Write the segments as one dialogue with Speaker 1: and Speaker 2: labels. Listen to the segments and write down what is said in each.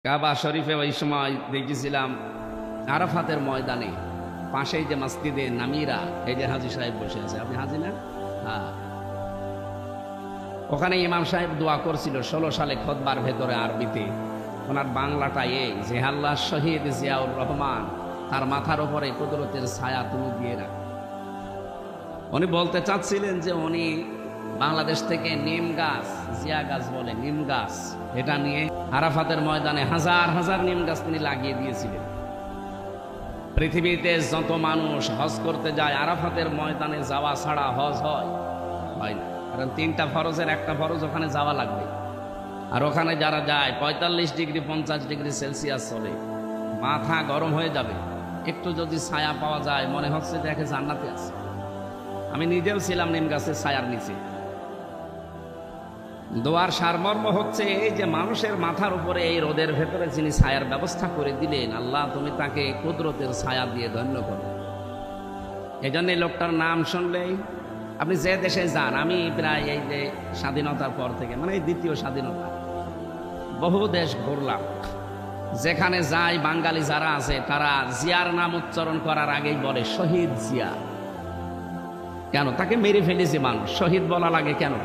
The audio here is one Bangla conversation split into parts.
Speaker 1: কাবা শরীফে ওই সময় দেখেছিলাম আরাফাতের ময়দানে পাশেই যে মসজিদে নামিরা, এই যে হাজী সাহেব বসে আছে, আপনি হাজী না? হ্যাঁ, ওখানে ইমাম সাহেব দোয়া করছিল 16 সালে খুতবার ভেতরে আরবিতে। ওনার বাংলাটা এই যে, আল্লাহ শহীদ জিয়াউর রহমান, তার মাথার উপরে কুদরতের ছায়া তুমি দিয়ে রাখ। উনি বলতে চাচ্ছিলেন যে উনি বাংলাদেশ থেকে নিম গাছ, জিয়া গাছ বলে নিম গাছ, এটা নিয়ে আরাফাতের ময়দানে হাজার হাজার নিম গাছ তিনি লাগিয়ে দিয়েছিলেন। পৃথিবীতে যত মানুষ হজ করতে যায়, আরাফাতের ময়দানে যাওয়া ছাড়া হজ হয় না, কারণ 3টা ফরজের একটা ফরজ ওখানে যাওয়া লাগবে। আর ওখানে যারা যায় 45 ডিগ্রি 50 ডিগ্রি সেলসিয়াস চলে, মাথা গরম হয়ে যাবে। একটু যদি ছায়া পাওয়া যায় মনে হচ্ছে দেখে জান্নাতে আছে। আমি নিজেও ছিলাম নিম গাছের ছায়ার নিচে। দোয়ার সারমর্ম হচ্ছে এই যে মানুষের মাথার উপরে এই রোদের ভেতরে যিনি ছায়ার ব্যবস্থা করে দিলেন, আল্লাহ তুমি তাকে কুদরতের ছায়া দিয়ে ধন্য করো। এই জন্য লোকটার নাম শুনলেই আপনি যে দেশে যান, আমি প্রায় এই যে স্বাধীনতার পর থেকে, মানে এই দ্বিতীয় স্বাধীনতা, বহু দেশ ঘুরলাম। যেখানে যাই বাঙালি যারা আছে তারা জিয়ার নাম উচ্চারণ করার আগেই বলে শহীদ জিয়া। কেন? তাকে মেরে ফেলেছে মানুষ, শহীদ বলা লাগে কেন?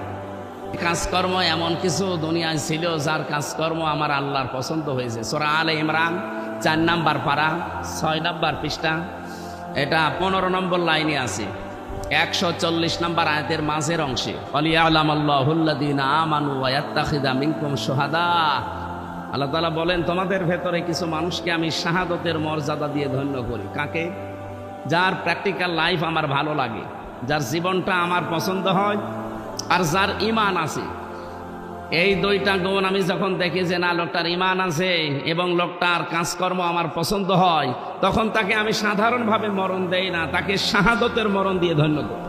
Speaker 1: কাজকর্ম এমন কিছু দুনিয়ায় ছিল যার কাজকর্ম আমার আল্লাহর পছন্দ হয়েছে। সূরা আলে ইমরান 4 নম্বর পারা 6 নম্বর পৃষ্ঠা, এটা 15 নম্বর লাইনে আছে, 140 নম্বর আয়াতের মাঝের অংশে, ওয়ালিয়ালামাল্লাহুল্লাযীনা আমানু ওয়া ইয়াত্তাখিযা মিনকুম শুহাদা। আল্লাহ তাআলা বলেন তোমাদের ভেতরে কিছু মানুষকে আমি শাহাদতের মর্যাদা দিয়ে ধন্য করি। কাকে? যার প্র্যাকটিক্যাল লাইফ আমার ভালো লাগে, যার জীবনটা আমার পছন্দ হয়, আর যার ঈমান আছে। এই 2টা গুণ আমি যখন দেখি যে না, লোকটার ঈমান আছে এবং লোকটার কাজকর্ম আমার পছন্দ হয়, তখন তাকে আমি সাধারণভাবে মরণ দেই না, তাকে শাহাদতের মরণ দিয়ে ধন্য করি।